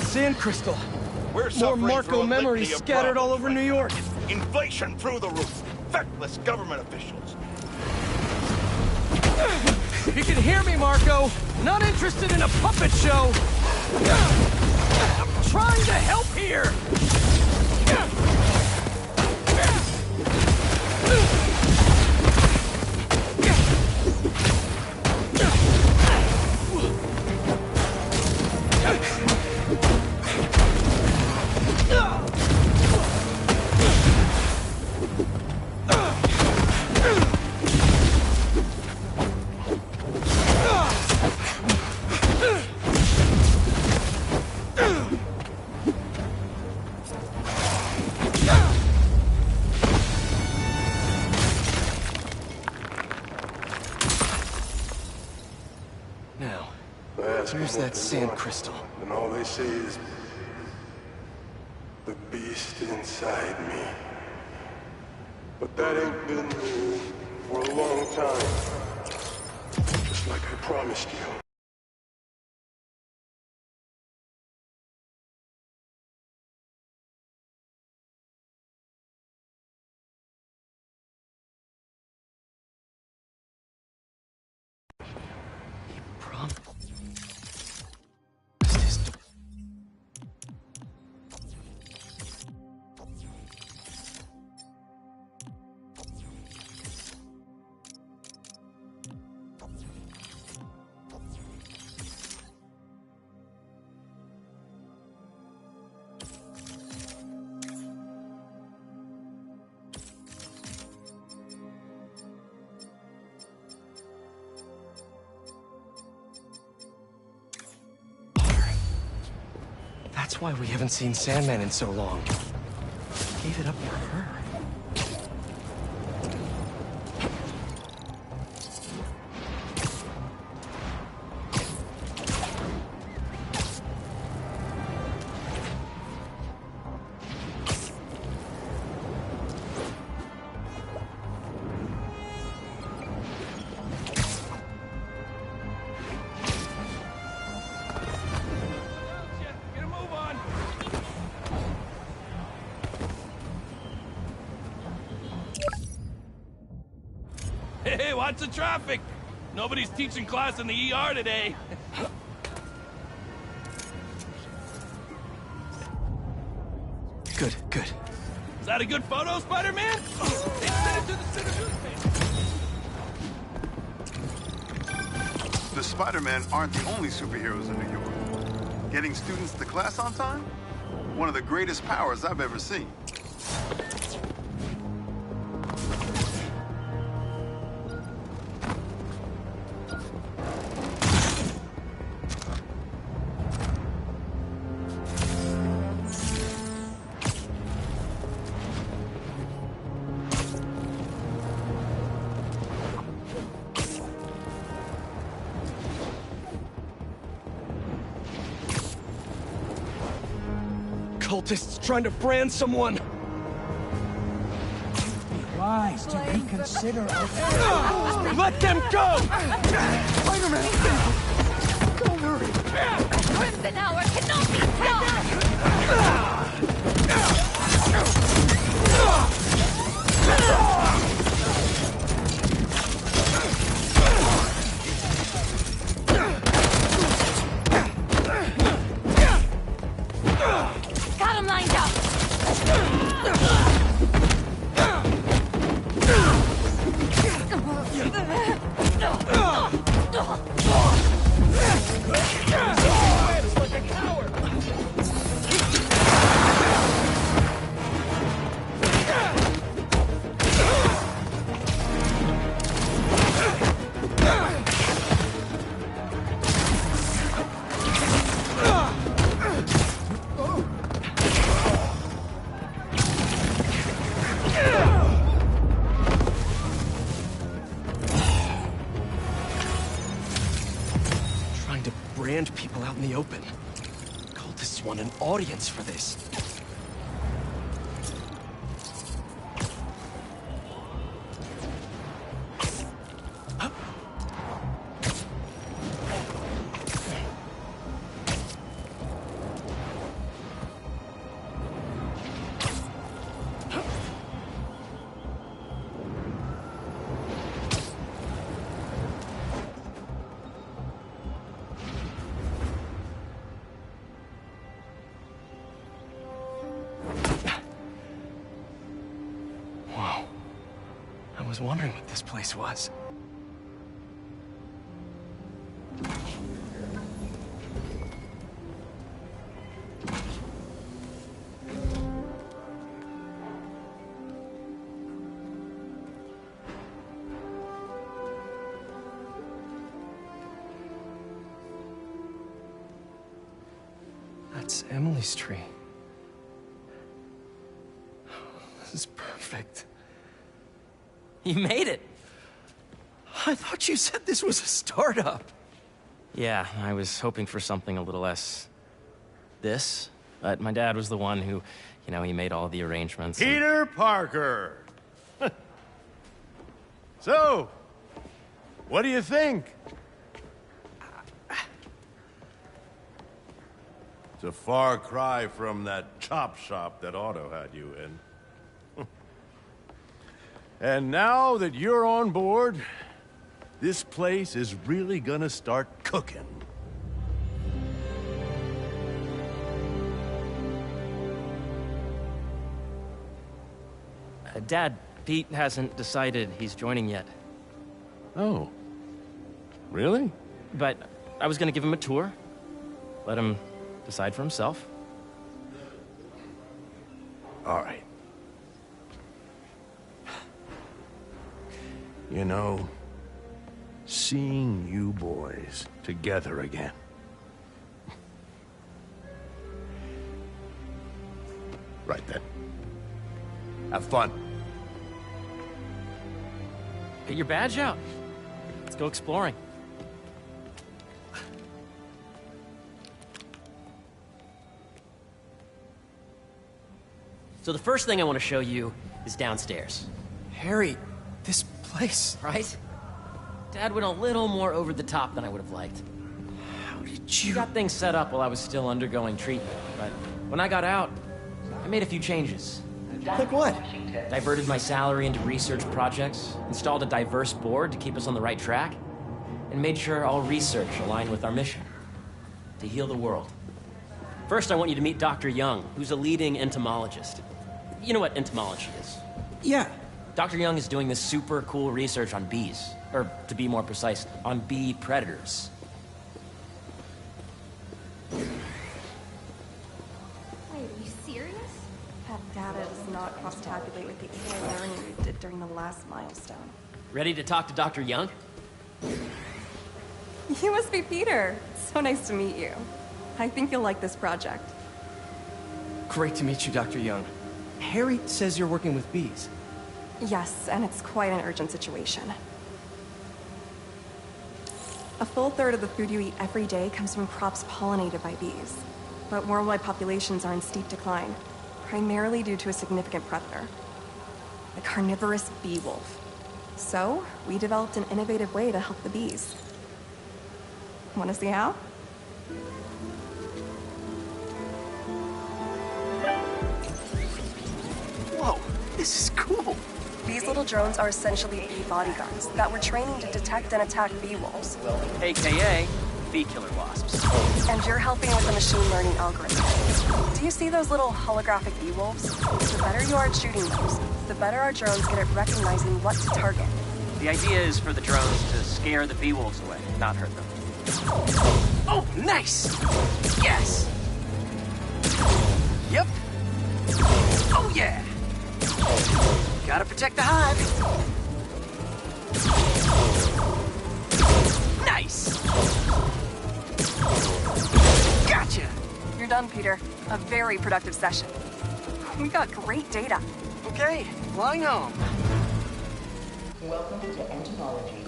sand crystal. We're More suffering Marco through a memories litany of scattered all problems over New York. Inflation through the roof. Feckless government officials. You can hear me, Marco. Not interested in a puppet show. I'm trying to help here. Here's that sand crystal. And all they say is, the beast inside me. But that ain't been me for a long time. Just like I promised you. That's why we haven't seen Sandman in so long. Gave it up for her. Hey, watch the traffic! Nobody's teaching class in the ER today. Good, good. Is that a good photo, Spider-Man? They sent it to the city newspaper. The Spider-Men aren't the only superheroes in New York. Getting students to class on time? One of the greatest powers I've ever seen. Cultists trying to brand someone. Wise to reconsider our... Let them go! Spider-Man! Don't worry. Crimson Hour cannot be stopped! Got him lined up! Like a coward! Trying to brand people out in the open. Cultists want an audience for this. was wondering what this place was. That's Emily's tree. This is perfect. You made it! I thought you said this was a startup. Yeah, I was hoping for something a little less... this. But my dad was the one who, you know, he made all the arrangements. Peter Parker! So, what do you think? It's a far cry from that chop shop that Otto had you in. And now that you're on board, this place is really gonna start cooking. Dad, Pete hasn't decided he's joining yet. Oh. Really? But I was gonna give him a tour. Let him decide for himself. All right. You know, seeing you boys together again. Right then. Have fun. Get your badge out. Let's go exploring. So the first thing I want to show you is downstairs. Harry, this place... Right? Dad went a little more over the top than I would have liked. How did He you... got things set up while I was still undergoing treatment, but when I got out, I made a few changes. Like what? Diverted my salary into research projects, installed a diverse board to keep us on the right track, and made sure all research aligned with our mission, to heal the world. First, I want you to meet Dr. Young, who's a leading entomologist. You know what entomology is? Yeah. Dr. Young is doing this super cool research on bees, or to be more precise, on bee predators. Wait, are you serious? That data does not cross-tabulate with the AI learning we did during the last milestone. Ready to talk to Dr. Young? You must be Peter. So nice to meet you. I think you'll like this project. Great to meet you, Dr. Young. Harry says you're working with bees. Yes, and it's quite an urgent situation. A full third of the food you eat every day comes from crops pollinated by bees. But worldwide populations are in steep decline, primarily due to a significant predator, the carnivorous bee wolf. So, we developed an innovative way to help the bees. Want to see how? Whoa, this is cool. These little drones are essentially bee bodyguards that were training to detect and attack bee wolves. AKA bee killer wasps. And you're helping with the machine learning algorithm. Do you see those little holographic bee wolves? The better you are at shooting those, the better our drones get at recognizing what to target. The idea is for the drones to scare the bee wolves away, not hurt them. Oh, nice! Yes! Yep. Oh, yeah! Gotta protect the hive. Nice! Gotcha! You're done, Peter. A very productive session. We got great data. Okay, flying home. Welcome to entomology.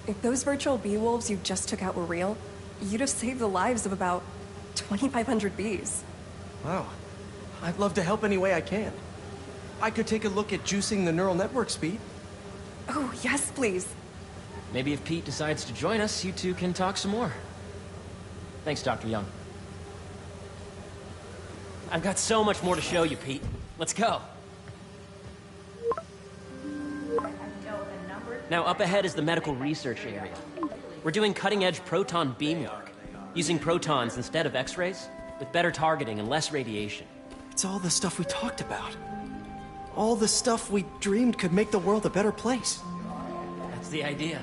If those virtual bee wolves you just took out were real, you'd have saved the lives of about 2,500 bees. Wow. I'd love to help any way I can. I could take a look at juicing the neural network speed. Oh, yes, please. Maybe if Pete decides to join us, you two can talk some more. Thanks, Dr. Young. I've got so much more to show you, Pete. Let's go. Now, up ahead is the medical research area. We're doing cutting-edge proton beam work, using protons instead of X-rays, with better targeting and less radiation. It's all the stuff we talked about. All the stuff we dreamed could make the world a better place. That's the idea.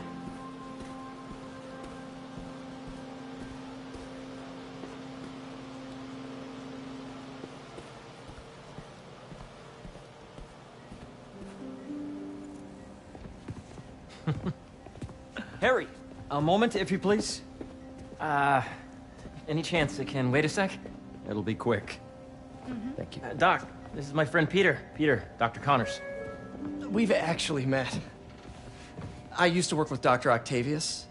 Harry, a moment, if you please. Any chance it can wait a sec? It'll be quick. Thank you. Doc, this is my friend Peter. Peter, Dr. Connors. We've actually met. I used to work with Dr. Octavius.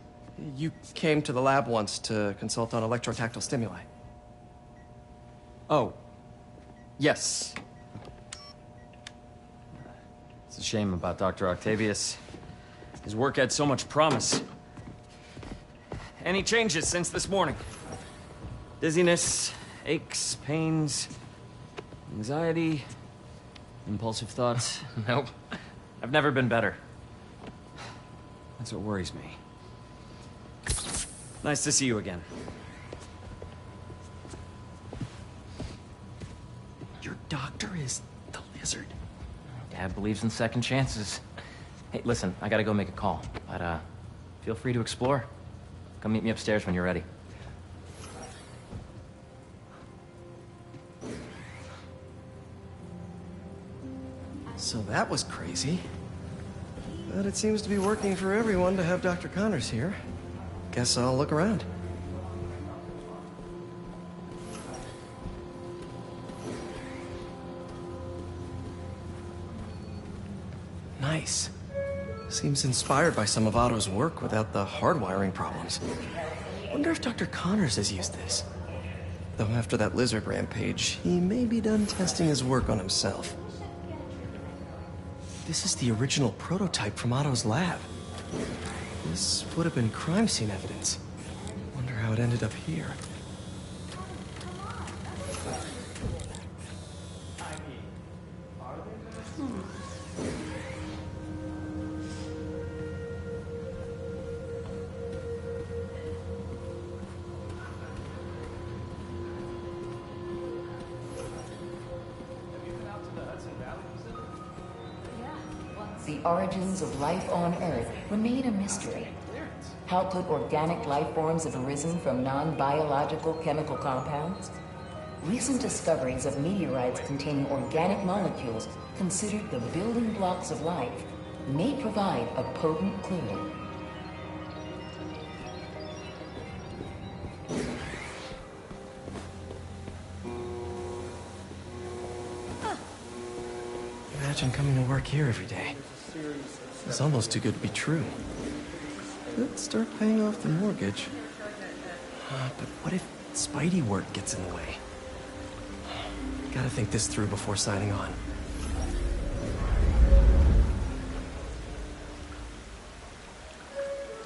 You came to the lab once to consult on electrotactile stimuli. Oh. Yes. It's a shame about Dr. Octavius. His work had so much promise. Any changes since this morning? Dizziness, aches, pains, anxiety, impulsive thoughts? Nope. I've never been better. That's what worries me. Nice to see you again. Your doctor is the lizard. Dad believes in second chances. Hey, listen, I gotta go make a call, but feel free to explore. Come meet me upstairs when you're ready. So that was crazy. But it seems to be working for everyone to have Dr. Connors here. Guess I'll look around. Nice. Seems inspired by some of Otto's work without the hardwiring problems. Wonder if Dr. Connors has used this. Though after that lizard rampage, he may be done testing his work on himself. This is the original prototype from Otto's lab. This would have been crime scene evidence. Wonder how it ended up here. The origins of life on Earth remain a mystery. How could organic life forms have arisen from non-biological chemical compounds? Recent discoveries of meteorites containing organic molecules considered the building blocks of life may provide a potent clue. Imagine coming to work here every day. It's almost too good to be true. Let's start paying off the mortgage. But what if Spidey work gets in the way? Gotta think this through before signing on.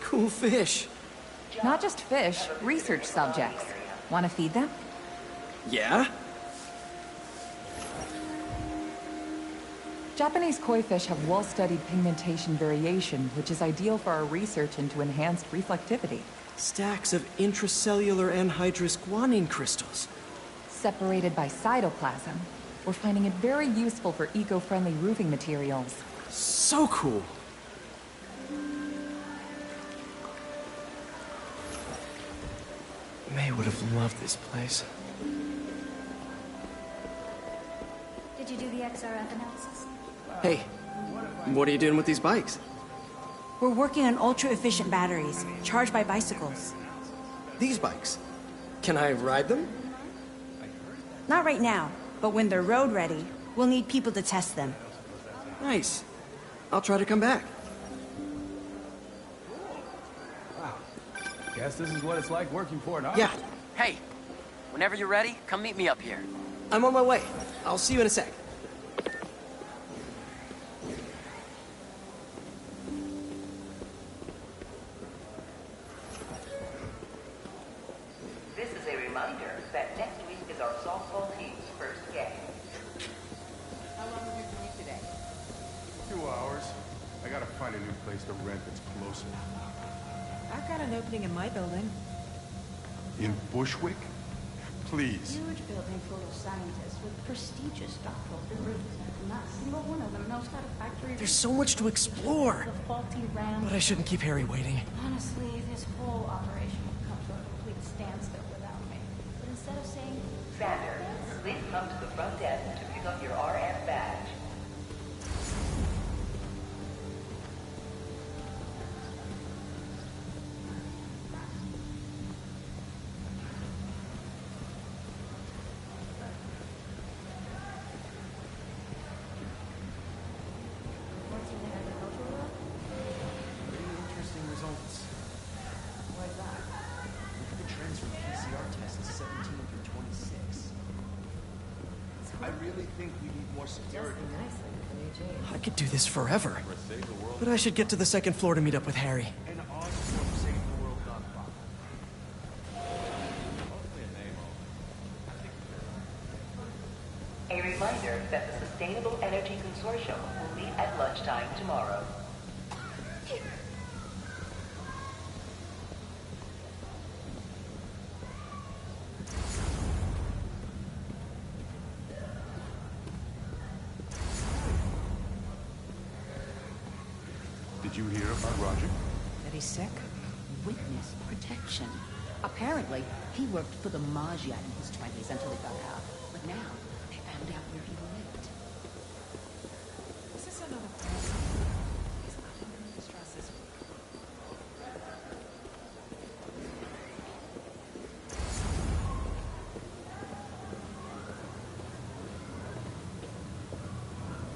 Cool fish. Not just fish, research subjects. Want to feed them? Yeah? Japanese koi fish have well-studied pigmentation variation, which is ideal for our research into enhanced reflectivity. Stacks of intracellular anhydrous guanine crystals. Separated by cytoplasm, we're finding it very useful for eco-friendly roofing materials. So cool! May would have loved this place. Did you do the XRF analysis? Hey, what are you doing with these bikes? We're working on ultra-efficient batteries, charged by bicycles. These bikes? Can I ride them? Not right now, but when they're road ready, we'll need people to test them. Nice. I'll try to come back. Wow. Guess this is what it's like working for an Yeah. Hey, whenever you're ready, come meet me up here. I'm on my way. I'll see you in a sec. This is a reminder that next week is our softball team's first game. How long have you been here today? 2 hours. I gotta find a new place to rent that's closer. I've got an opening in my building. In Bushwick? Please. Huge building full of scientists with prestigious doctoral degrees. Not a single one of them knows how to factory. There's so much to explore. The faulty RAM. But I shouldn't keep Harry waiting. Honestly, this whole operation would come to a complete standstill without me. But instead of saying, Sander, please come to the front desk to pick up your RN badge. I could do this forever. But I should get to the second floor to meet up with Harry. A reminder that the Sustainable Energy Consortium will meet at lunchtime tomorrow. Did you hear about Roger? That he's sick? Witness protection. Apparently, he worked for the Maggia in his 20s until he got out. But now, they found out where he lived. Is this another person? He's not in distress this week.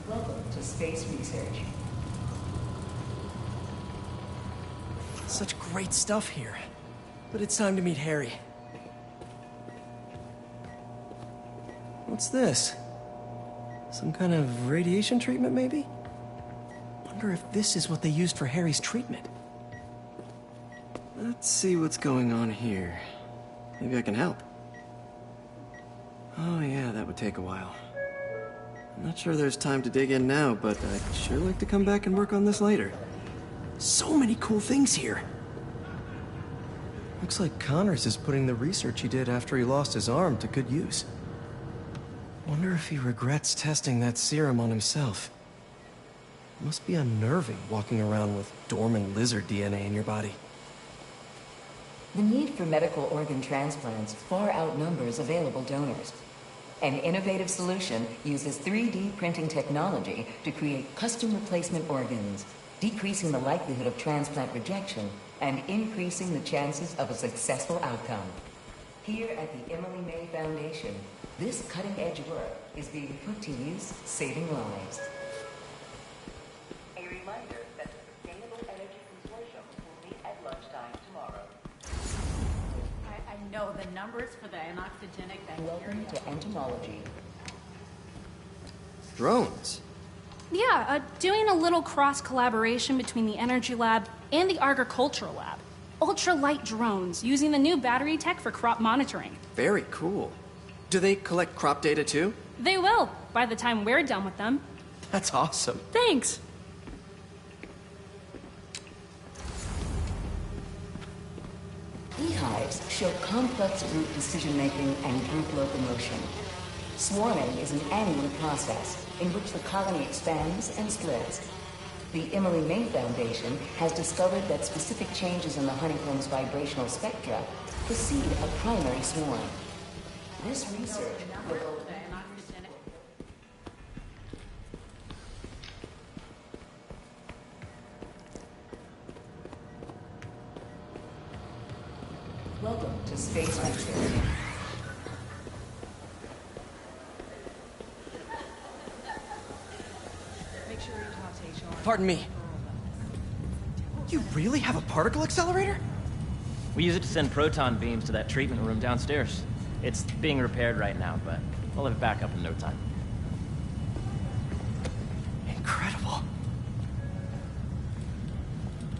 Welcome to Space Research. Such great stuff here. But it's time to meet Harry. What's this? Some kind of radiation treatment, maybe? Wonder if this is what they used for Harry's treatment. Let's see what's going on here. Maybe I can help. Oh yeah, that would take a while. I'm not sure there's time to dig in now, but I'd sure like to come back and work on this later. So many cool things here. Looks like Connors is putting the research he did after he lost his arm to good use. Wonder if he regrets testing that serum on himself. It must be unnerving walking around with dormant lizard DNA in your body. The need for medical organ transplants far outnumbers available donors. An innovative solution uses 3D printing technology to create custom replacement organs, decreasing the likelihood of transplant rejection and increasing the chances of a successful outcome. Here at the Emily May Foundation, this cutting-edge work is being put to use, saving lives. A reminder that the Sustainable Energy Consortium will meet at lunchtime tomorrow. I know the numbers for the anoxygenic bacteria. Welcome to entomology. Drones? Yeah, doing a little cross-collaboration between the Energy Lab and the Agricultural Lab. Ultralight drones, using the new battery tech for crop monitoring. Very cool. Do they collect crop data too? They will, by the time we're done with them. That's awesome. Thanks. Beehives show complex group decision-making and group locomotion. Swarming is an annual process in which the colony expands and splits. The Emily May Foundation has discovered that specific changes in the honeycomb's vibrational spectra precede a primary swarm. This research will... Welcome to Space Research. Pardon me. You really have a particle accelerator? We use it to send proton beams to that treatment room downstairs. It's being repaired right now, but we'll have it back up in no time. Incredible.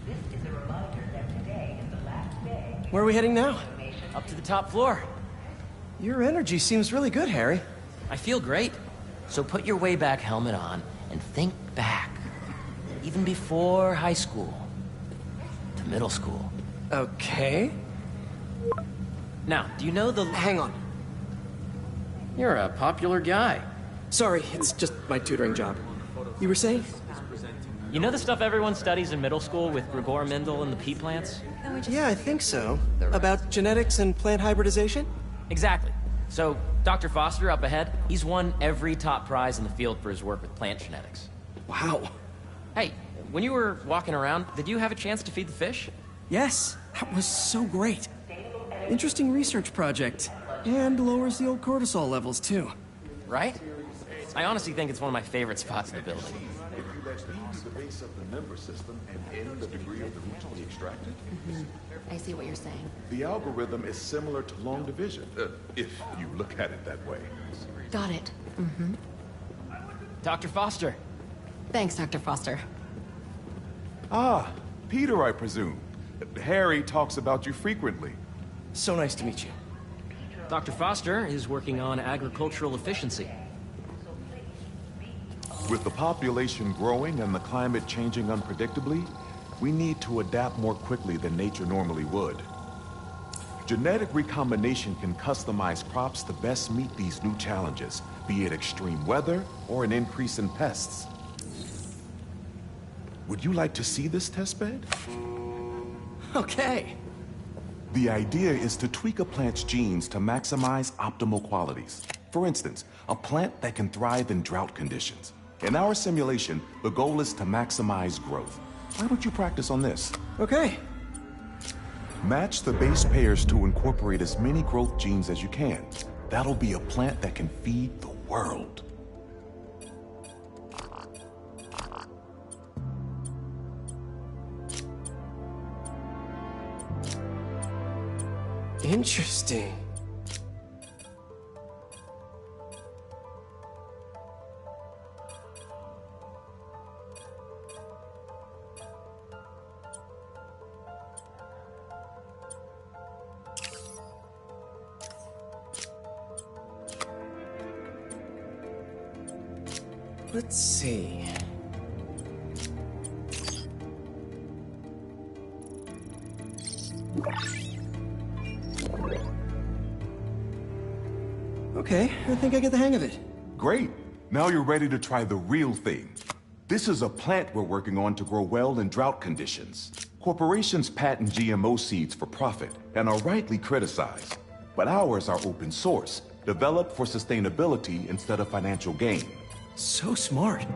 This is a reminder that today is the last day. Where are we heading now? Up to the top floor. Your energy seems really good, Harry. I feel great. So put your Wayback helmet on and think back. Even before high school. To middle school. Okay. Now, do you know the... Hang on. You're a popular guy. Sorry, it's just my tutoring job. You were saying? You know the stuff everyone studies in middle school with Gregor Mendel and the pea plants? Yeah, I think so. About genetics and plant hybridization? Exactly. So, Dr. Foster up ahead, he's won every top prize in the field for his work with plant genetics. Wow. Hey, when you were walking around, did you have a chance to feed the fish? Yes, that was so great. Interesting research project. And lowers the old cortisol levels, too. Right? I honestly think it's one of my favorite spots in the building. If you let these the base of the member system and end the degree of the root to be extracted, I see what you're saying. the algorithm is similar to long division, if you look at it that way. Got it. Dr. Foster. Thanks, Dr. Foster. Ah, Peter, I presume. Harry talks about you frequently. So nice to meet you. Dr. Foster is working on agricultural efficiency. With the population growing and the climate changing unpredictably, we need to adapt more quickly than nature normally would. Genetic recombination can customize crops to best meet these new challenges, be it extreme weather or an increase in pests. Would you like to see this testbed? Okay. The idea is to tweak a plant's genes to maximize optimal qualities. For instance, a plant that can thrive in drought conditions. In our simulation, the goal is to maximize growth. Why don't you practice on this? Okay. Match the base pairs to incorporate as many growth genes as you can. That'll be a plant that can feed the world. Interesting. Let's see. Okay, I think I get the hang of it. Great. Now you're ready to try the real thing. This is a plant we're working on to grow well in drought conditions. Corporations patent GMO seeds for profit and are rightly criticized. But ours are open source, developed for sustainability instead of financial gain. So smart.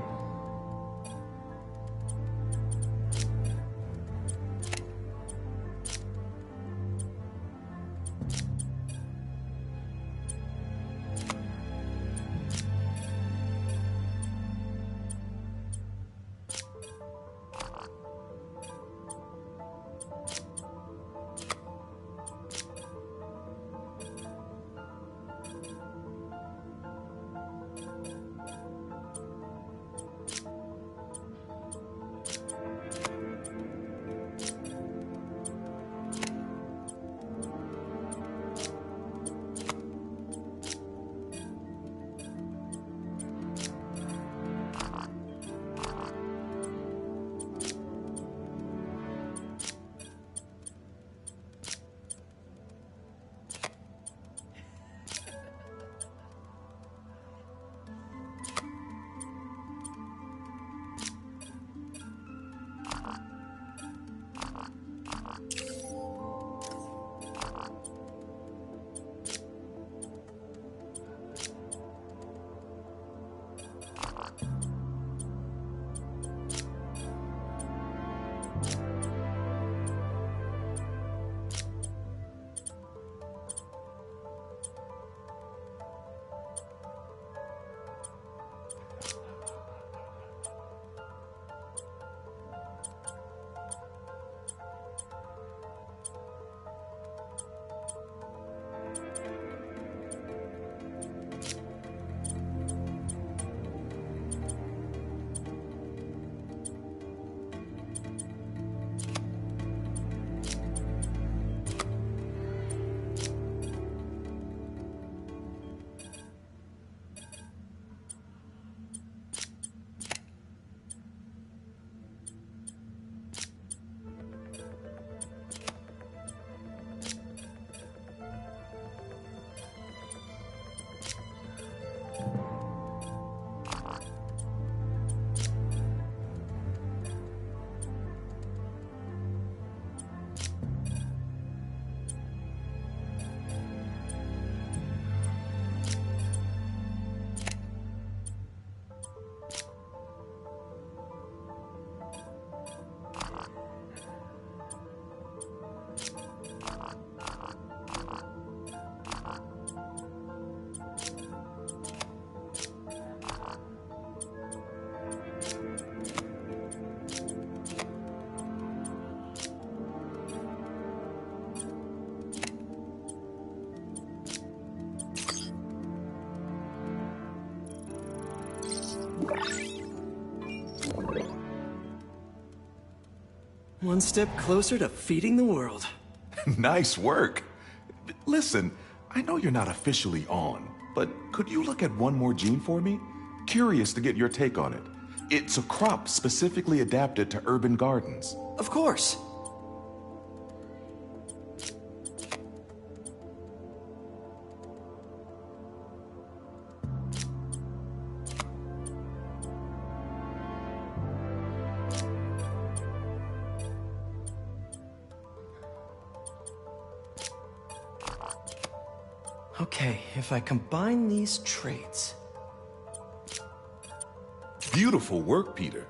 One step closer to feeding the world. Nice work. Listen, I know you're not officially on, but could you look at one more gene for me? Curious to get your take on it. It's a crop specifically adapted to urban gardens. Of course. Okay, if I combine these traits... Beautiful work, Peter.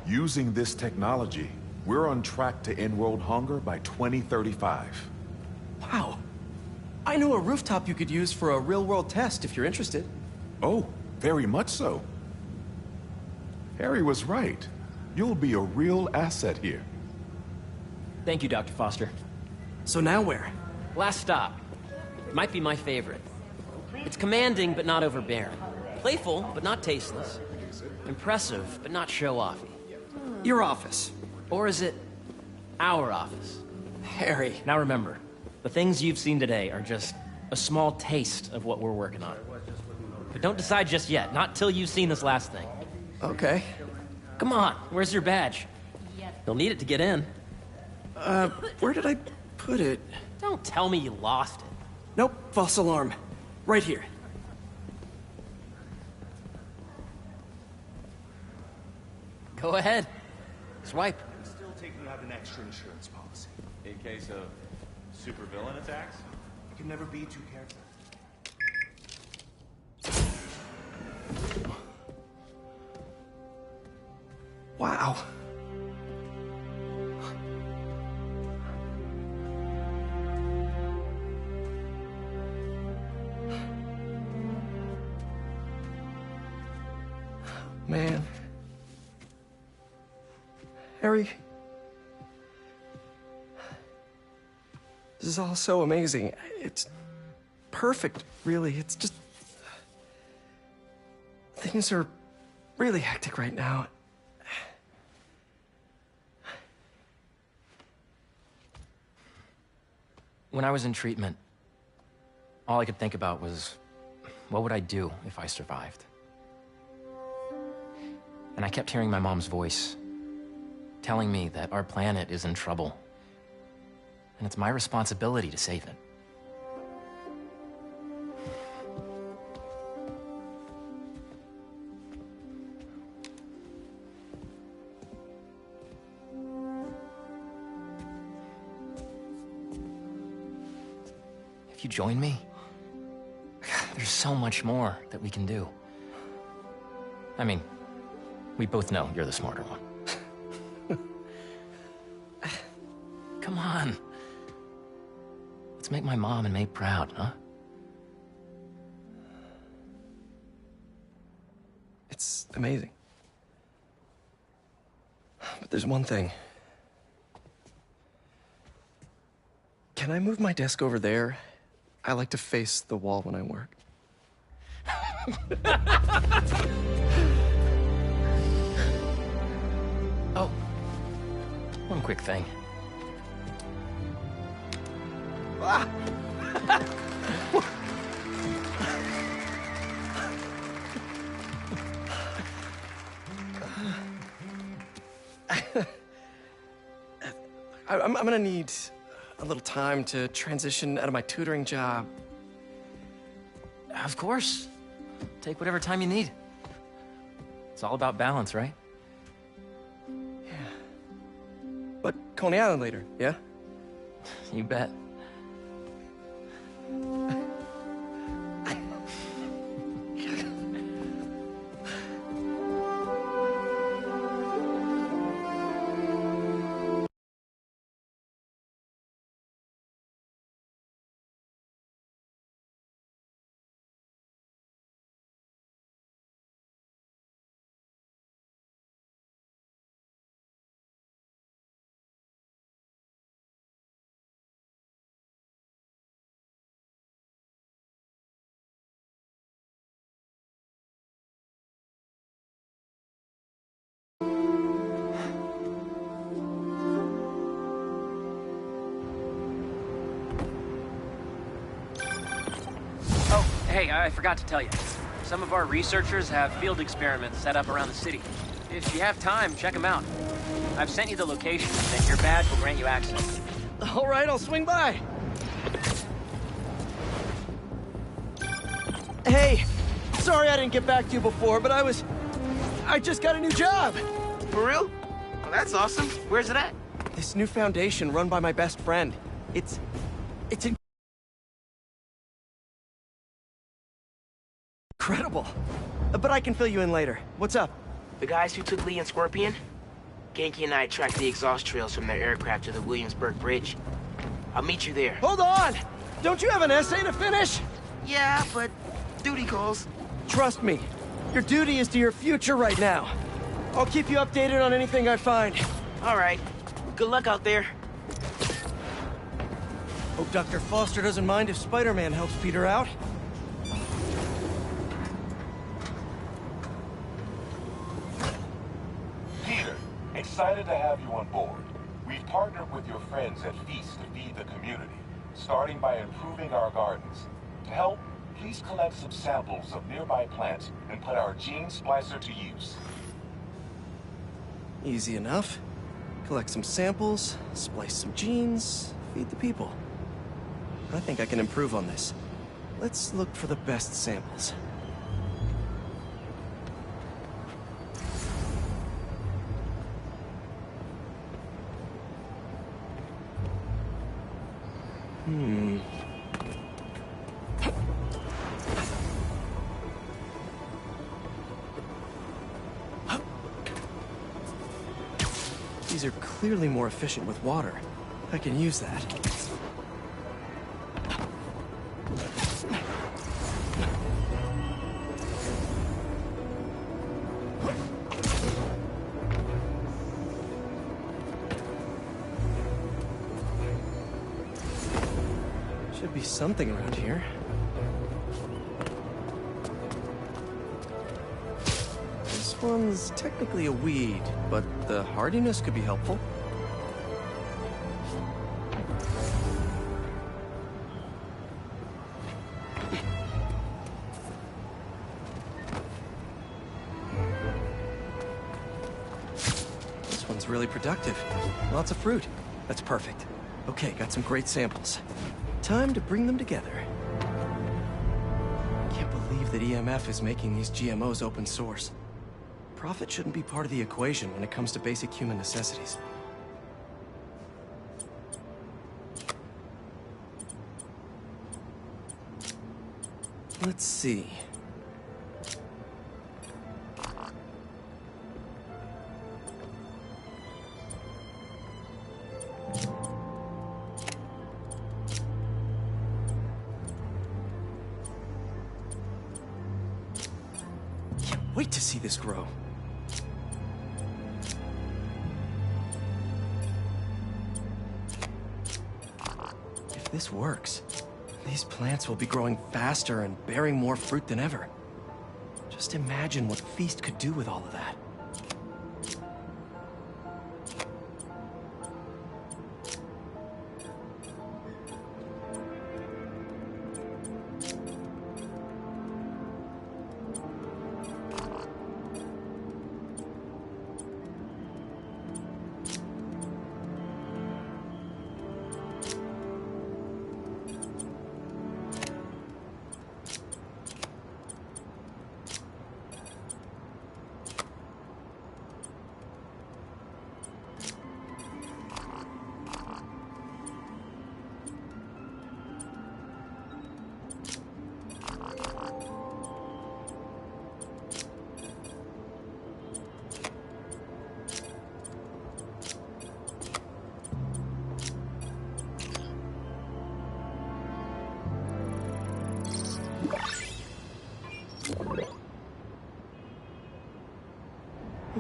Using this technology, we're on track to end world hunger by 2035. Wow. I know a rooftop you could use for a real-world test if you're interested. Oh, very much so. Harry was right. You'll be a real asset here. Thank you, Dr. Foster. So now where? Last stop. Might be my favorite. It's commanding, but not overbearing. Playful, but not tasteless. Impressive, but not show-offy. Your office. Or is it our office? Harry. Now remember, the things you've seen today are just a small taste of what we're working on. But don't decide just yet, not till you've seen this last thing. Okay. Come on, where's your badge? You'll need it to get in. Where did I put it? Don't tell me you lost it. Nope, false alarm. Right here. Go ahead. Swipe. I'm still taking out an extra insurance policy. In case of supervillain attacks? You can never be too careful. Wow. Man. Harry. This is all so amazing. It's perfect, really. It's just... Things are really hectic right now. When I was in treatment, all I could think about was, what would I do if I survived? And I kept hearing my mom's voice, telling me that our planet is in trouble, and it's my responsibility to save it. If you join me, there's so much more that we can do. I mean, we both know you're the smarter one. Come on. Let's make my mom and May proud, huh? It's amazing. But there's one thing. Can I move my desk over there? I like to face the wall when I work. Oh, one quick thing. Ah! I'm gonna need a little time to transition out of my tutoring job. Of course. Take whatever time you need. It's all about balance, right? Yeah. But Coney Island later, yeah? You bet. Hey, I forgot to tell you. Some of our researchers have field experiments set up around the city. If you have time, check them out. I've sent you the locations, and your badge will grant you access. All right, I'll swing by. Hey, sorry I didn't get back to you before, but I just got a new job. For real? Well, that's awesome. Where's it at? This new foundation run by my best friend. It's incredible. But I can fill you in later. What's up? The guys who took Lee and Scorpion? Genki and I tracked the exhaust trails from their aircraft to the Williamsburg Bridge. I'll meet you there. Hold on! Don't you have an essay to finish? Yeah, but duty calls. Trust me, your duty is to your future right now. I'll keep you updated on anything I find. All right. Good luck out there. Hope Dr. Foster doesn't mind if Spider-Man helps Peter out. Peter, excited to have you on board. We've partnered with your friends at Feast to feed the community, starting by improving our gardens. To help, please collect some samples of nearby plants and put our gene splicer to use. Easy enough. Collect some samples, splice some genes, feed the people. I think I can improve on this. Let's look for the best samples. These are clearly more efficient with water. I can use that. Should be something around here. This one's technically a weed, but the hardiness could be helpful. This one's really productive. Lots of fruit. That's perfect. Okay, got some great samples. Time to bring them together. Can't believe that EMF is making these GMOs open source. Profit shouldn't be part of the equation when it comes to basic human necessities. Let's see. Can't wait to see this grow. If this works, these plants will be growing faster and bearing more fruit than ever. Just imagine what Feast could do with all of that.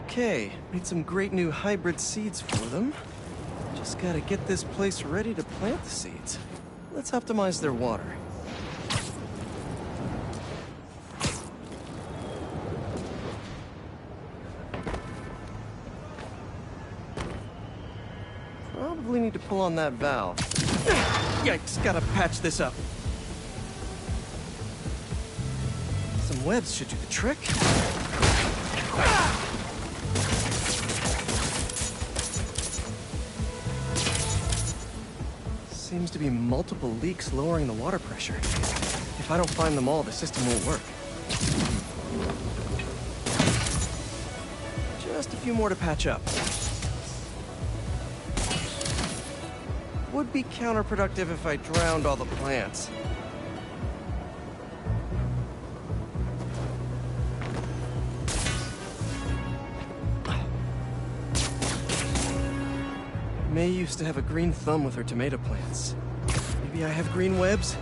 Okay, made some great new hybrid seeds for them. Just gotta get this place ready to plant the seeds. Let's optimize their water. Probably need to pull on that valve. Yikes, gotta patch this up. Some webs should do the trick. Seems to be multiple leaks lowering the water pressure. If I don't find them all, the system won't work. Just a few more to patch up. Would be counterproductive if I drowned all the plants. May used to have a green thumb with her tomato plants. Maybe I have green webs?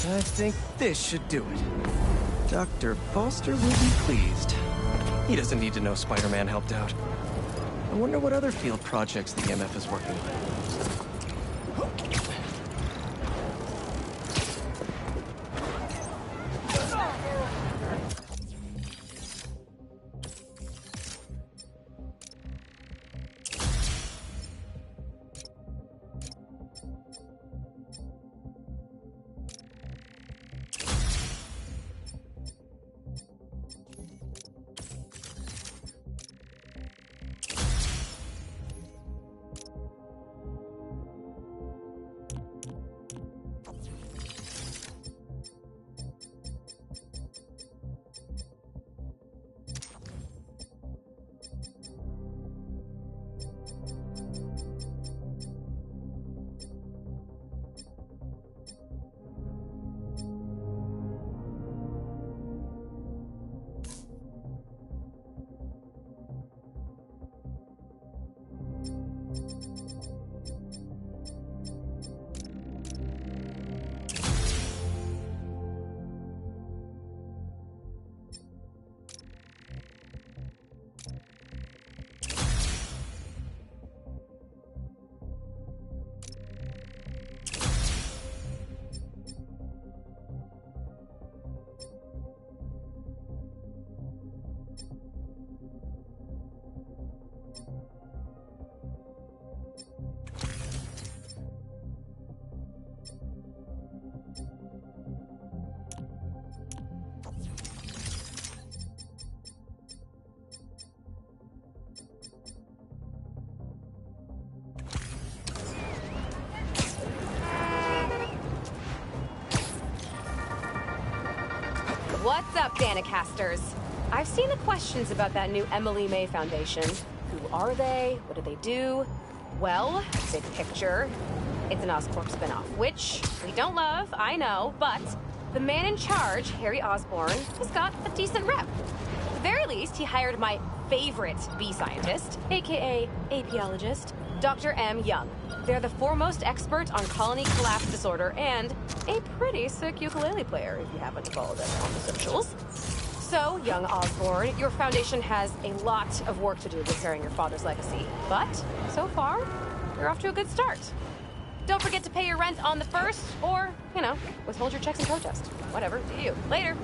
I think this should do it. Dr. Foster will be pleased. He doesn't need to know Spider-Man helped out. I wonder what other field projects the EMF is working on. What's up, Danicasters? I've seen the questions about that new Emily May Foundation. Who are they? What do they do? Well, big picture, it's an Oscorp spinoff, which we don't love, I know, but the man in charge, Harry Osborn, has got a decent rep. At the very least, he hired my favorite bee scientist, aka apiologist, Dr. M. Young. They're the foremost expert on colony collapse disorder and a pretty sick ukulele player, if you haven't followed them on the socials. So, young Osborn, your foundation has a lot of work to do repairing your father's legacy. But, so far, you're off to a good start. Don't forget to pay your rent on the 1st, or, you know, withhold your checks in protest. Whatever, do you. Later.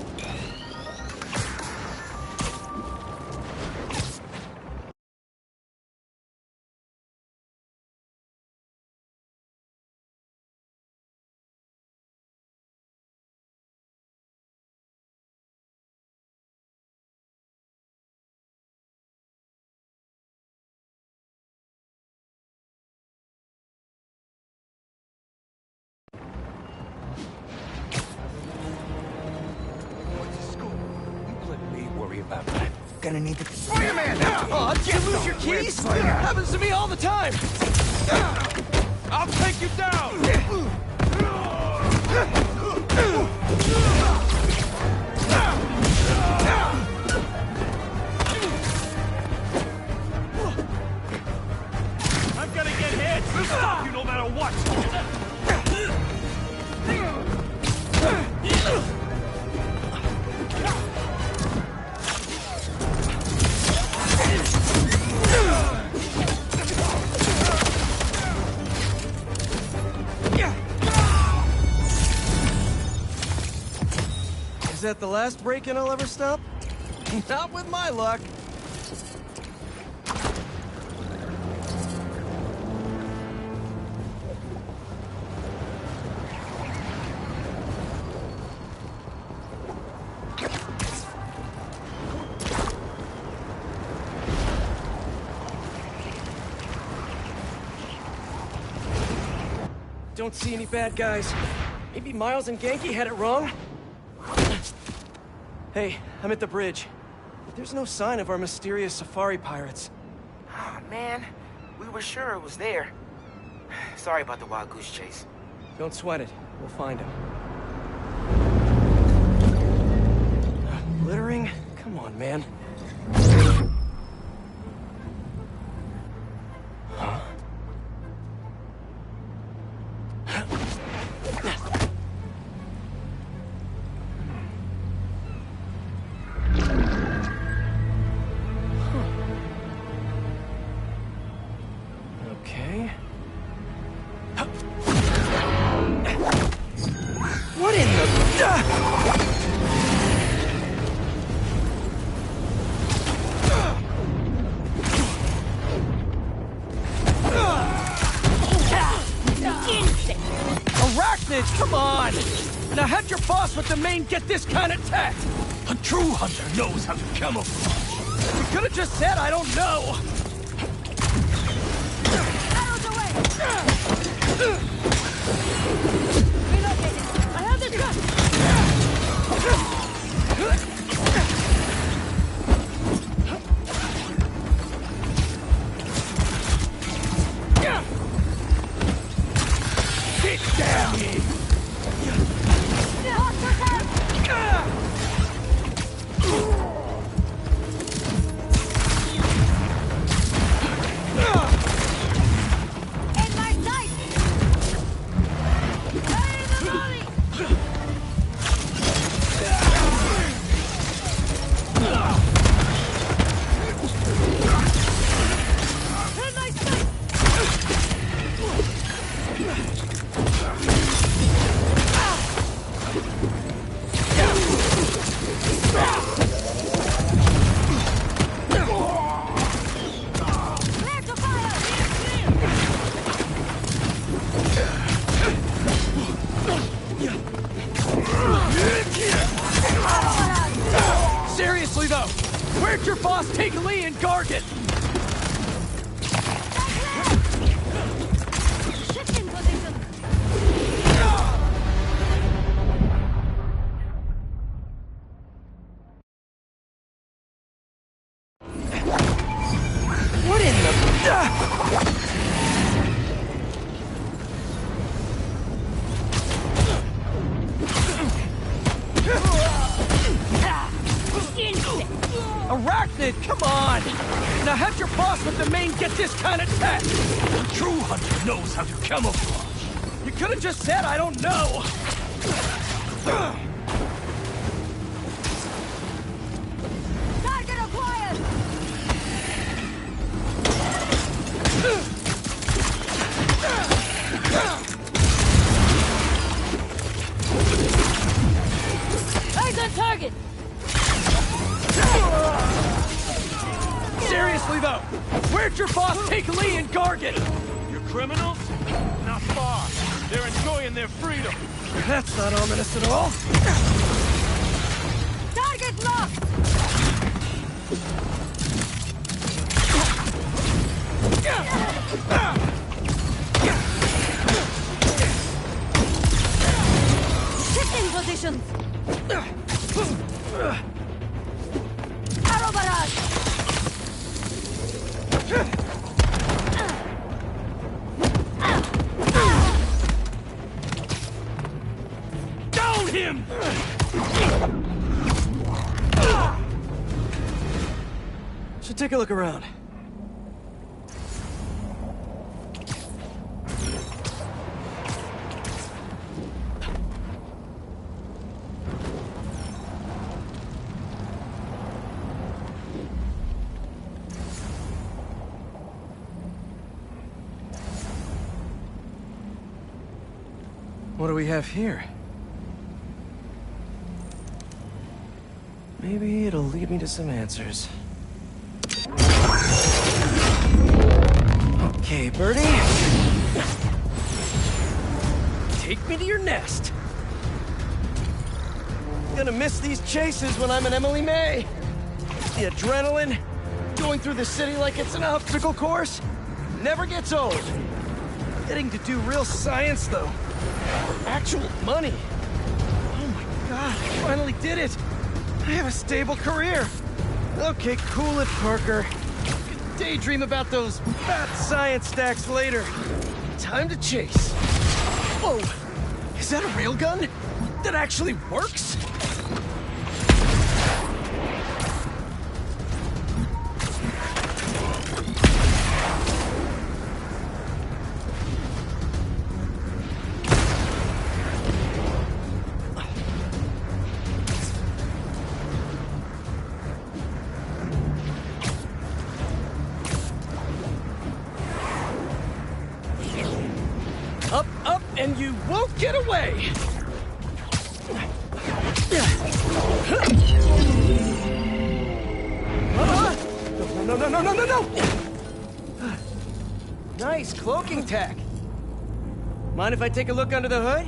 Gonna need the Spider-Man! Oh, did you lose your keys? Happens to me all the time! I'll take you down! I'm gonna get hit! heads will stop you no matter what! Is that the last break-in I'll ever stop? Not with my luck. Don't see any bad guys. Maybe Miles and Genki had it wrong? Hey, I'm at the bridge. But there's no sign of our mysterious safari pirates. Oh, man. We were sure it was there. Sorry about the wild goose chase. Don't sweat it. We'll find him. Littering? Come on, man. Huh? Okay. What in the... Arachnids, come on! Now have your boss with the main get this kind of tech! A true hunter knows how to camouflage. You could have just said I don't know! Arrows away! Relocating! I have the gun! Get down here! In my sight! Hey, the volley! In my sight! Clear to fire! Seriously though, where'd your boss take Lee and Gargan? Shift in position! What in the... Arachnid, come on! Now have your boss with the main get this kind of tech! A true hunter knows how to camouflage. You could have just said I don't know! Target acquired! Eyes on target! Seriously though, where'd your boss take Lee and Gargan? You criminals? Not far. They're enjoying their freedom. That's not ominous at all. Target locked! Shifting positions! Arrow barrage! Down him! Should take a look around. What do we have here? Maybe it'll lead me to some answers. Okay, Birdie. Take me to your nest. Gonna miss these chases when I'm an Emily May. The adrenaline, going through the city like it's an obstacle course, never gets old. Getting to do real science, though. Actual money. Oh my god, I finally did it. I have a stable career. Okay, cool it, Parker. Daydream about those fat science stacks later. Time to chase. Whoa! Is that a railgun? That actually works? Up, up, and you won't get away! No, no, no, no, no, no! Nice cloaking tech. Mind if I take a look under the hood?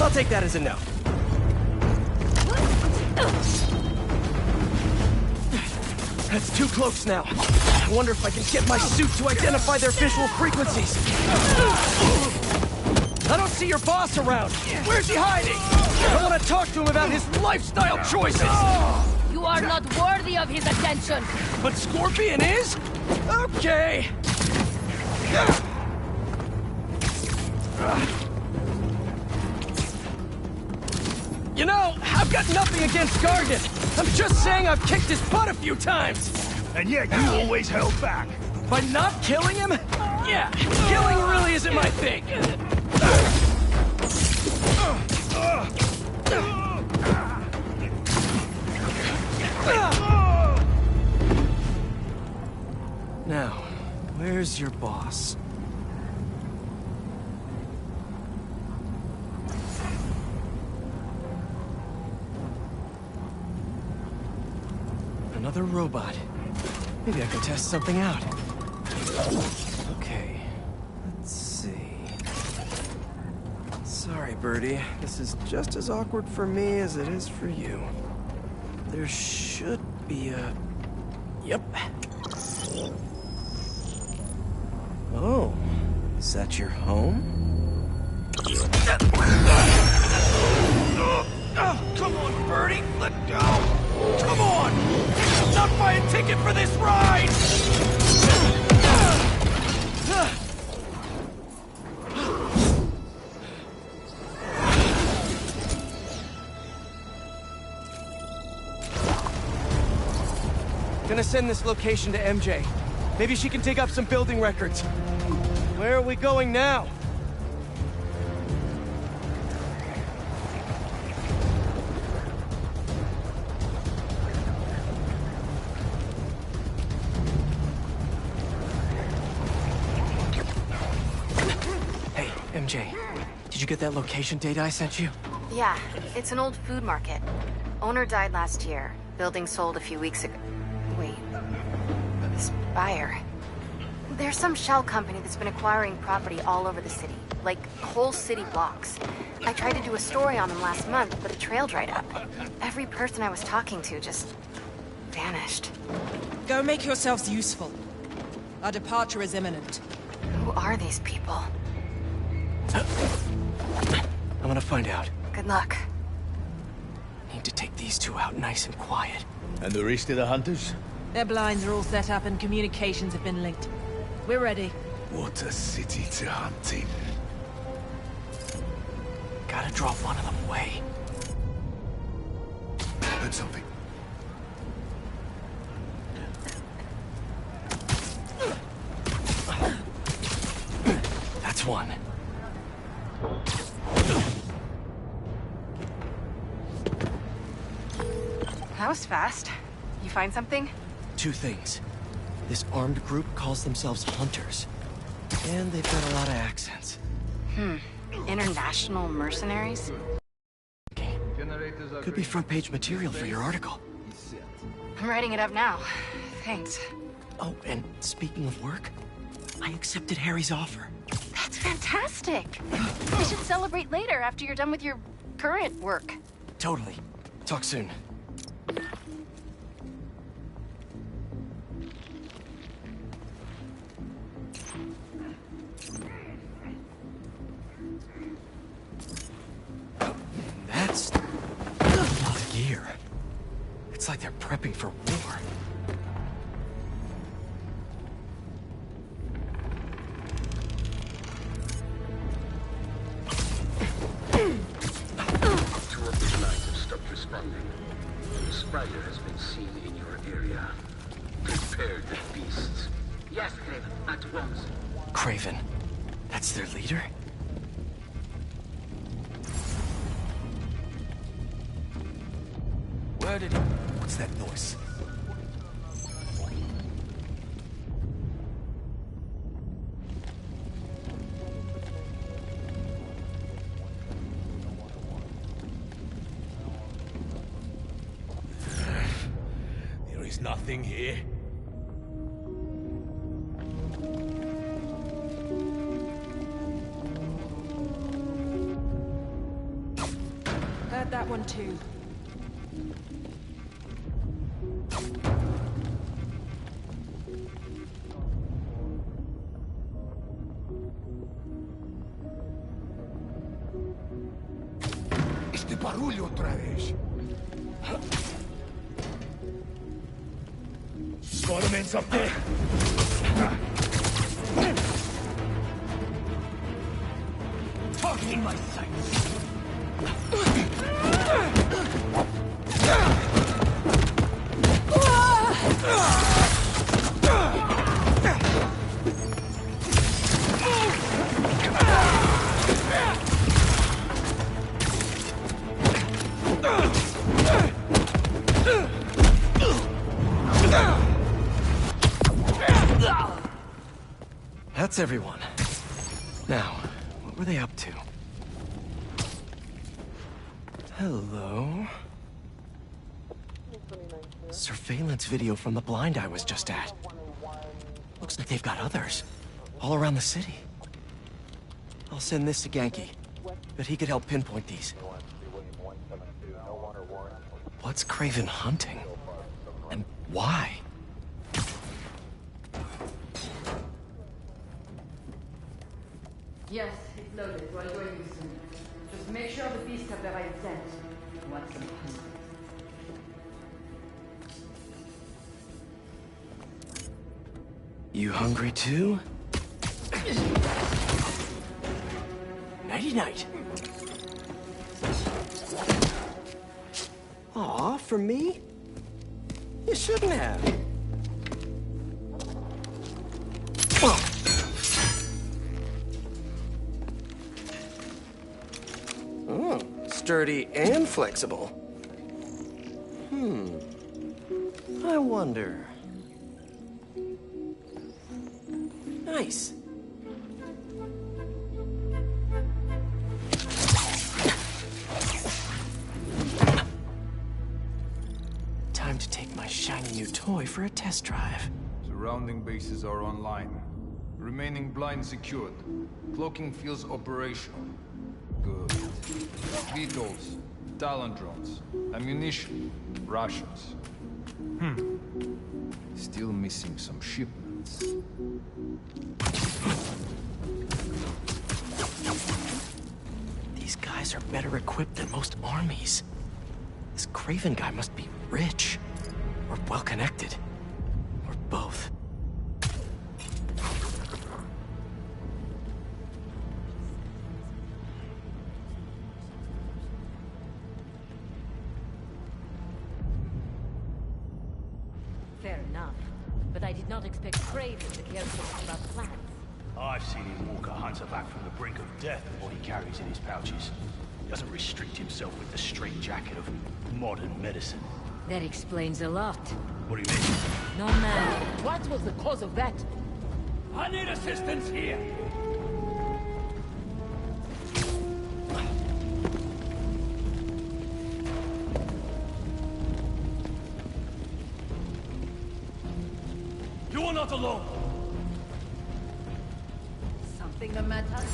I'll take that as a no. That's 2 cloaks now. I wonder if I can get my suit to identify their visual frequencies. I don't see your boss around. Where's he hiding? I want to talk to him about his lifestyle choices. You are not worthy of his attention. But Scorpion is? Okay. You know, I've got nothing against Gargan. I'm just saying I've kicked his butt a few times. And yet you always held back. By not killing him? Yeah, killing really isn't my thing. Now, where's your boss? Another robot. Maybe I can test something out. Okay, let's see. Sorry, Birdie. This is just as awkward for me as it is for you. There should be a... Yep. Oh, is that your home? Oh, come on, Birdie! Let go! Come on! Not buy a ticket for this ride! Gonna send this location to MJ. Maybe she can dig up some building records. Where are we going now? Hey, MJ. Did you get that location data I sent you? Yeah, it's an old food market. Owner died last year. Building sold a few weeks ago. Wait. This buyer. There's some shell company that's been acquiring property all over the city. Like, whole city blocks. I tried to do a story on them last month, but the trail dried up. Every person I was talking to just... vanished. Go make yourselves useful. Our departure is imminent. Who are these people? I'm gonna find out. Good luck. Need to take these two out nice and quiet. And the rest of the hunters? Their blinds are all set up and communications have been linked. We're ready. What a city to hunt in. Gotta draw one of them away. Heard something. That's one. That was fast. You find something? 2 things. This armed group calls themselves Hunters. And they've got a lot of accents. International mercenaries? Could be front-page material for your article. I'm writing it up now. Thanks. Oh, and speaking of work, I accepted Harry's offer. That's fantastic. We should celebrate later after you're done with your current work. Totally. Talk soon. That's a lot of gear. It's like they're prepping for war. Two of these lines have stopped responding. The spider has been seen in your area. Prepare the beasts. Yes, Craven, at once. Craven. That's their leader? Where did... What's that noise? There is nothing here. Heard that one too. Este barulho otra vez. Spider-Man's up there. Targeting my sights. That's everyone. Now, what were they up to? Hello? Surveillance video from the blind I was just at. Looks like they've got others. All around the city. I'll send this to Genki. Bet he could help pinpoint these. What's Craven hunting? And why? Yes, it's loaded. We'll join you soon. Just make sure the beasts have the right scent. Want some hunt. You hungry too? Nighty-night. Aw, for me? You shouldn't have. Oh, sturdy and flexible. I wonder. Nice. Time to take my shiny new toy for a test drive. Surrounding bases are online. Remaining blind secured. Cloaking fields operational. Good. Vetols, Talon drones, ammunition, rations. Still missing some shipments. These guys are better equipped than most armies. This Craven guy must be rich, or well-connected, or both. Fair enough. But I did not expect Craven to care so much about plants. I've seen him walk a hunter back from the brink of death with what he carries in his pouches. He doesn't restrict himself with the straitjacket of modern medicine. That explains a lot. What do you mean? No man. What was the cause of that? I need assistance here. You are not alone. Something the matter?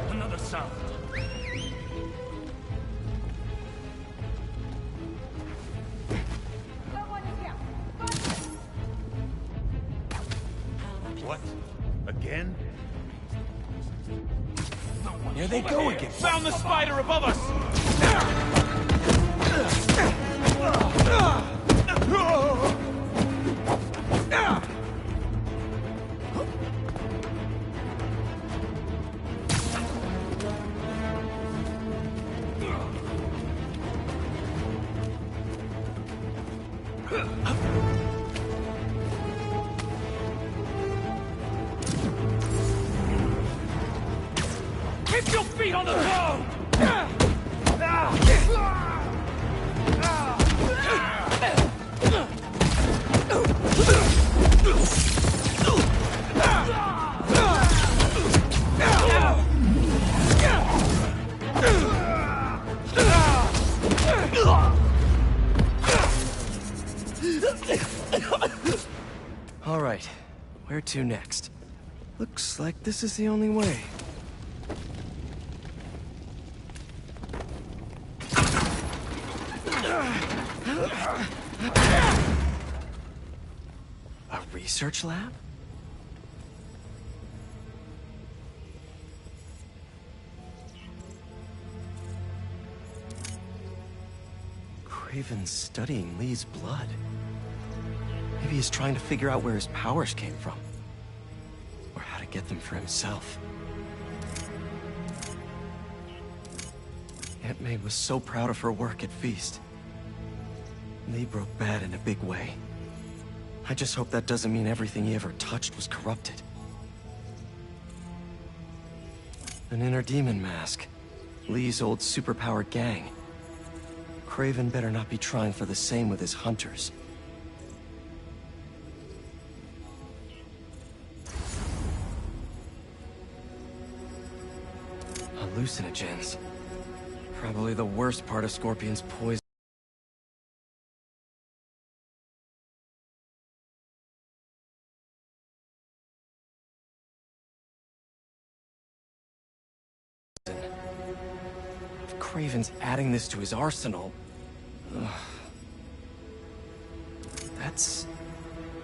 Another sound. What? Again? Here they go again. Found the spider above us! Keep your feet on the ground! All right, where to next? Looks like this is the only way. A research lab? Kraven's studying Lee's blood. Maybe he's trying to figure out where his powers came from. Or how to get them for himself. Aunt May was so proud of her work at Feast. Lee broke bad in a big way. I just hope that doesn't mean everything he ever touched was corrupted. An inner demon mask. Lee's old superpowered gang. Kraven better not be trying for the same with his hunters. Hallucinogens. Probably the worst part of Scorpion's poison. If Kraven's adding this to his arsenal... Ugh. That's...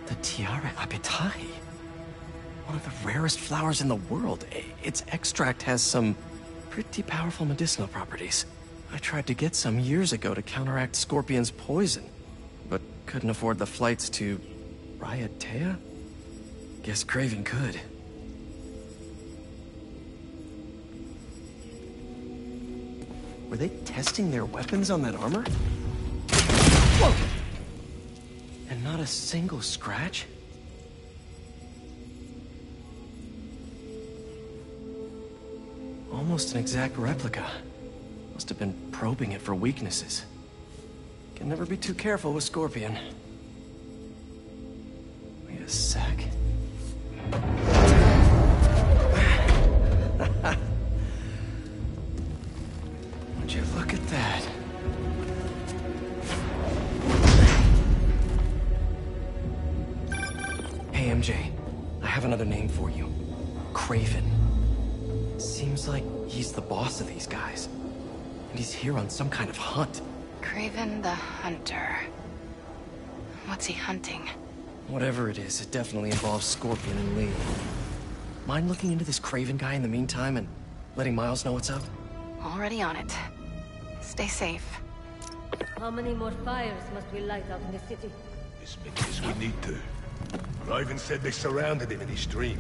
the Tiara Apitai. One of the rarest flowers in the world. Its extract has some pretty powerful medicinal properties. I tried to get some years ago to counteract Scorpion's poison, but couldn't afford the flights to Raiatea? Guess Kraven could. Were they testing their weapons on that armor? Whoa! And not a single scratch? Almost an exact replica. Must have been probing it for weaknesses. Can never be too careful with Scorpion. Wait a sec. Would you look at that? Hey, MJ. I have another name for you. Kraven. Seems like he's the boss of these guys. And he's here on some kind of hunt. Kraven the Hunter. What's he hunting? Whatever it is, it definitely involves Scorpion and Lee. Mind looking into this Kraven guy in the meantime and letting Miles know what's up? Already on it. Stay safe. How many more fires must we light out in the city? As many as we need to. Raven said they surrounded him in his dream.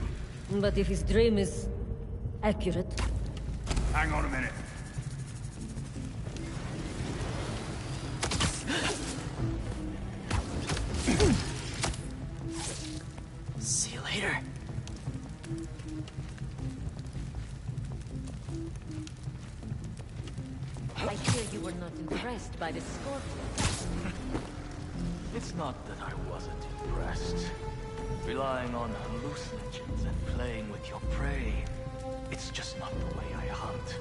But if his dream is accurate... Hang on a minute. See you later. I hear you were not impressed by the Scorpion. It's not that I wasn't impressed. Relying on hallucinogens and playing with your prey, it's just not the way I hunt.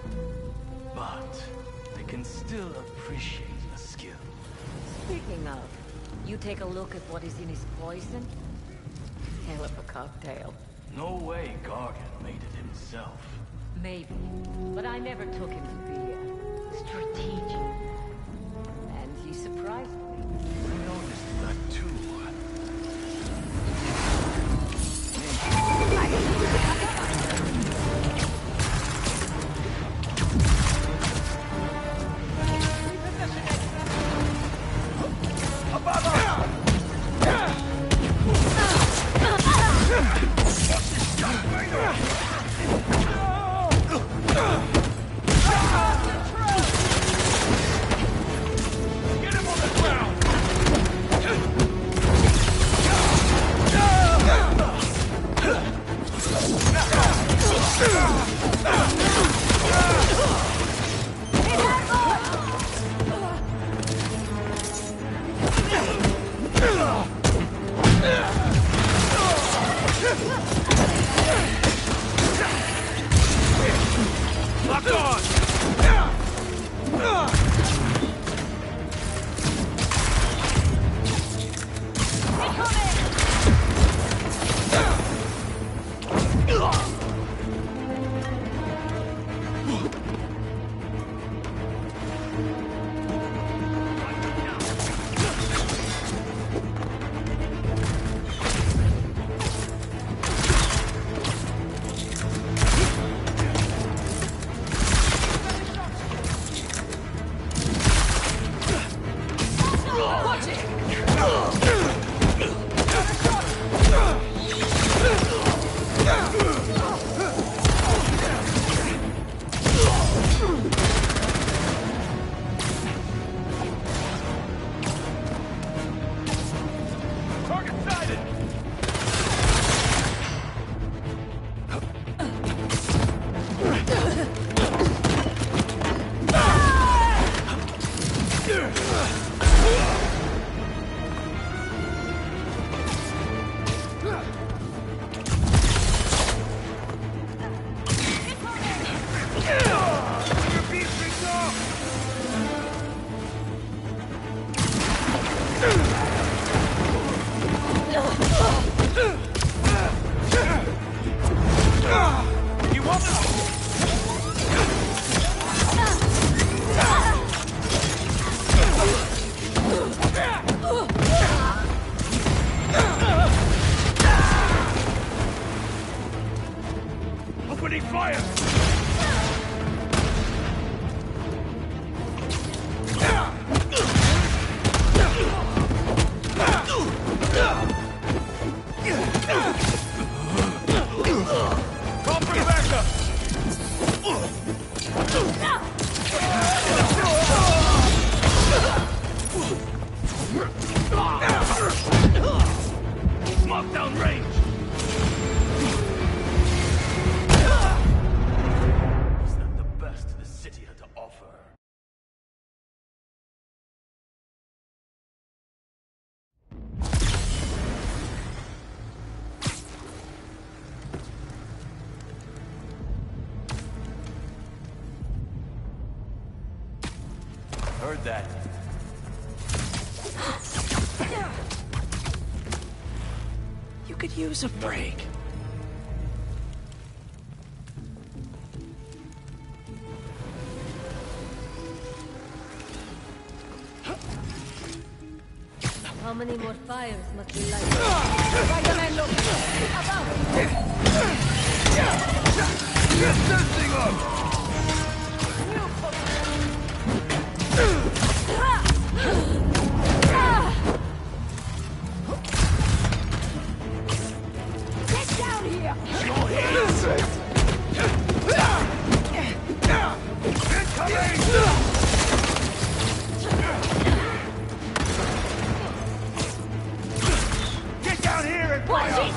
But I can still appreciate the skill. Speaking of, you take a look at what is in his poison? Hell of a cocktail. No way Gargan made it himself. Maybe, but I never took him to be strategic. And he surprised me. I noticed that too. Heard that. You could use a break. How many more fires must we light? Spider-Man, look! Above! Get this thing up! Get down here! Get down here and watch it!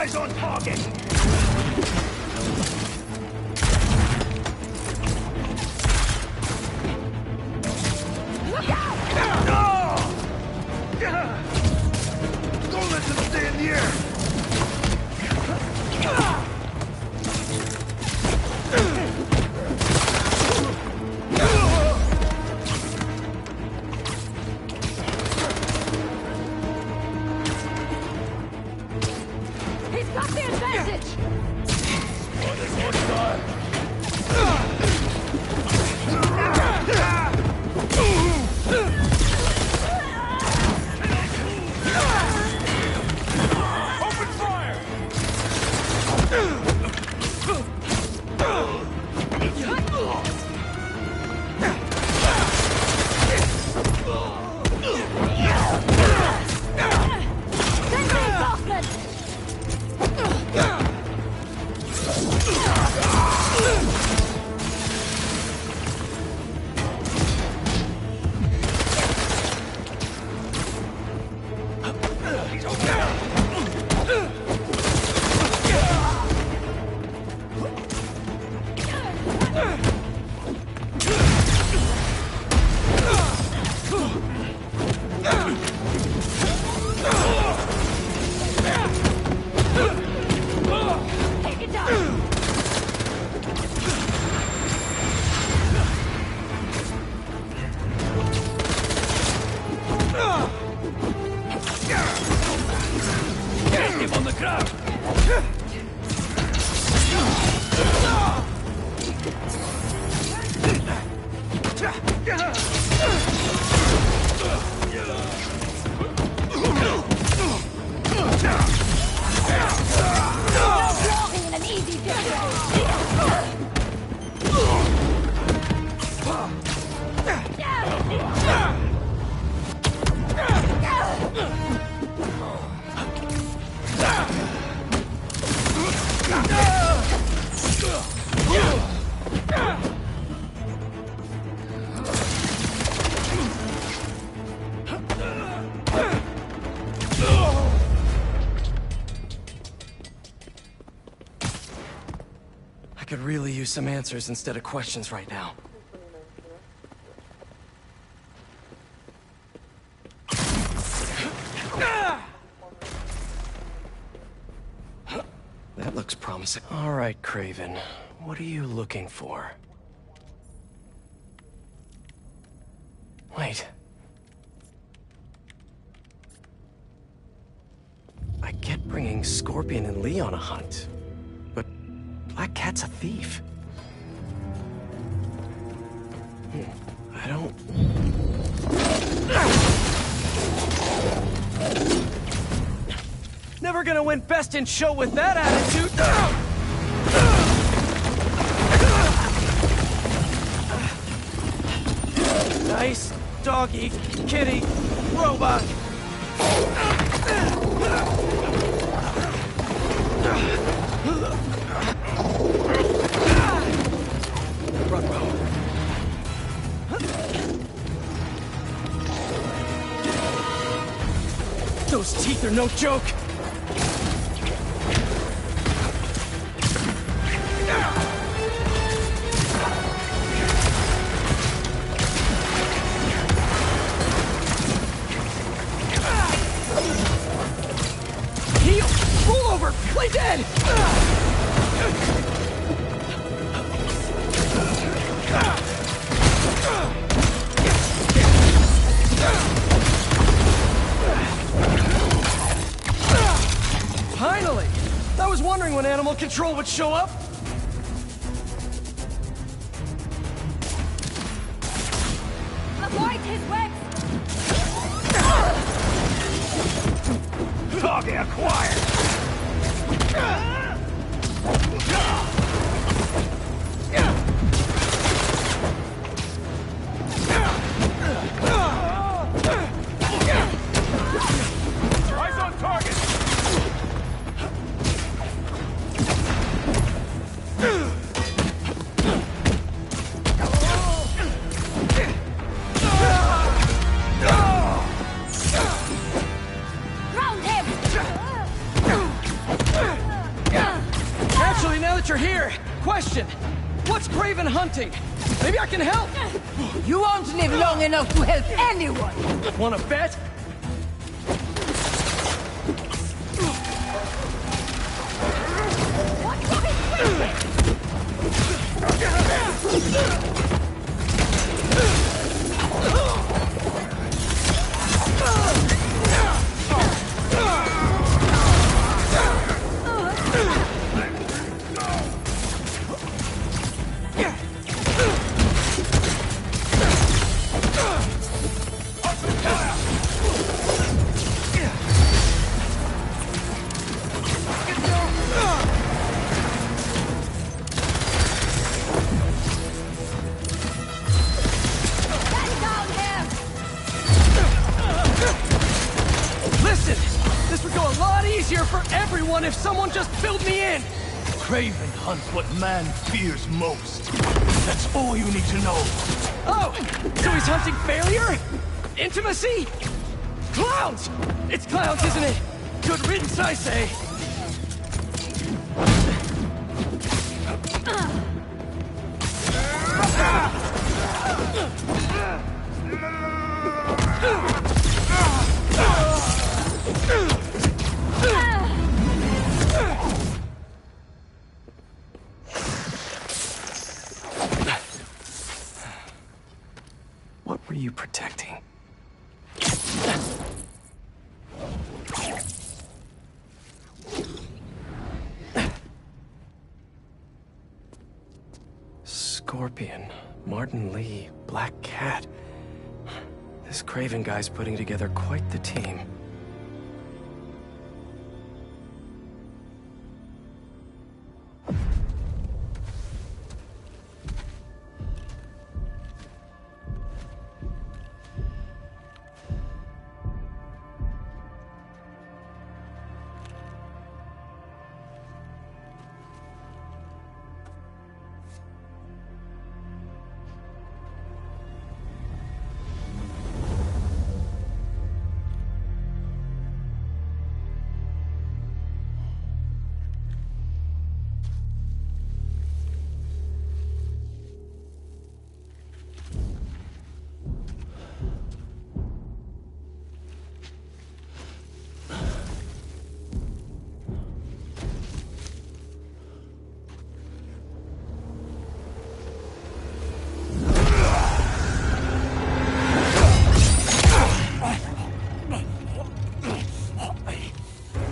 Eyes on target! Look out! Don't let them stay in the air! He's got the advantage! Open fire! Take it down! Get him on the ground! Walking in an easy I could really use some answers instead of questions right now. That looks promising. All right, Craven. What are you looking for? Wait. I get bringing Scorpion and Lee on a hunt, but Black Cat's a thief. I don't... Never gonna win Best in Show with that attitude! Nice doggy, kitty, robot! Those teeth are no joke! Heal! Roll over! Play dead! Finally! I was wondering when Animal Control would show up. Avoid his webs! Target acquired! Eyes on target! Round him! hurting. Maybe I can help. You won't live long enough to help anyone. Wanna bet? If someone just filled me in! Craven hunts what man fears most. That's all you need to know. Oh! So he's hunting failure? Intimacy? Clowns! It's clowns, isn't it? Good riddance, I say. What were you protecting? Scorpion, Martin Lee, Black Cat. This Craven guy's putting together quite the team.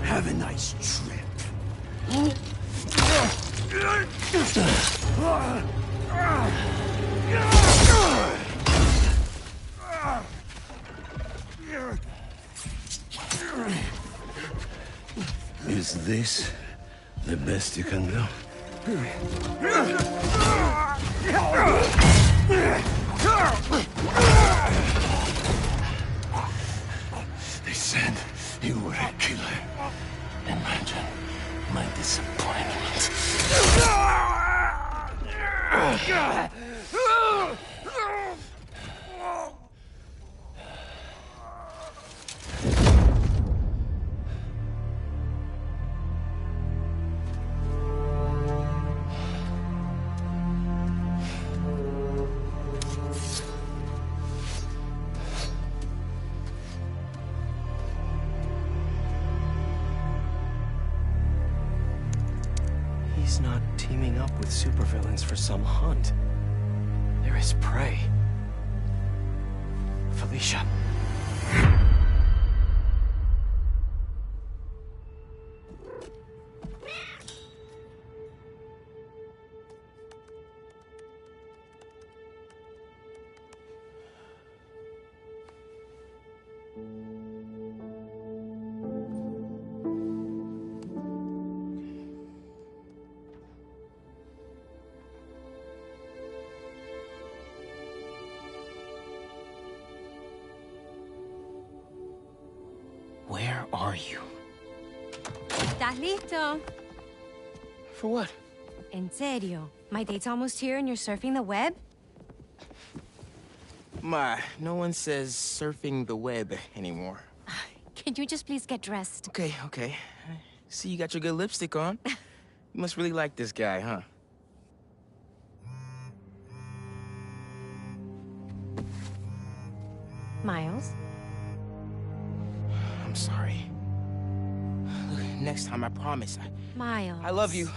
Have a nice trip. Is this the best you can do? They said you were a killer. Imagine my disappointment. He's not teaming up with supervillains for some hunt. There is prey. Felicia. Where are you? ¿Estás listo? For what? En serio. My date's almost here and you're surfing the web? Ma, no one says surfing the web anymore. Can you just please get dressed? Okay, okay. See, you got your good lipstick on. You must really like this guy, huh? Miles? I'm sorry. Look, next time, I promise. Miles. I love you.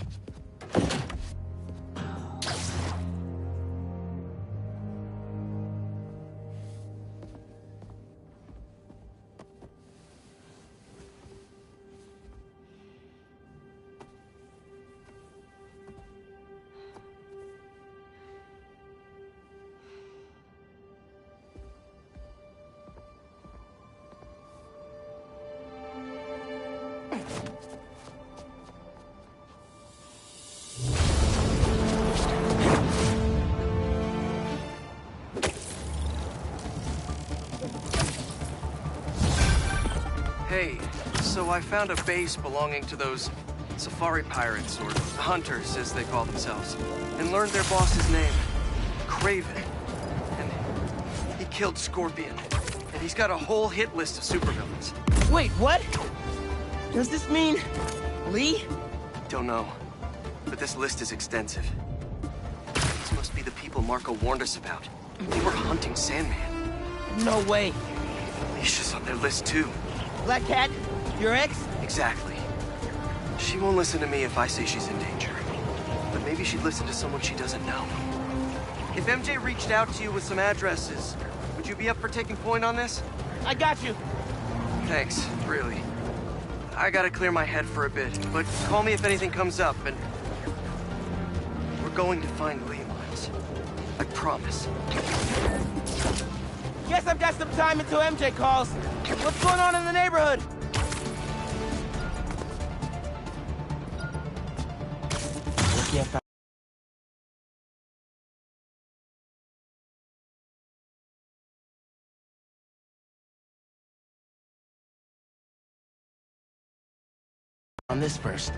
Hey, so I found a base belonging to those safari pirates, or hunters, as they call themselves, and learned their boss's name, Kraven. And he killed Scorpion. And he's got a whole hit list of supervillains. Wait, what? Does this mean Lee? Don't know, but this list is extensive. These must be the people Marco warned us about. They were hunting Sandman. No way. Alicia's on their list too. Black Cat? Your ex? Exactly. She won't listen to me if I say she's in danger. But maybe she'd listen to someone she doesn't know. If MJ reached out to you with some addresses, would you be up for taking point on this? I got you. Thanks, really. I gotta clear my head for a bit, but call me if anything comes up, and... we're going to find Lee, Miles. I promise. Guess I've got some time until MJ calls. What's going on in the neighborhood? Lucky I found on this first.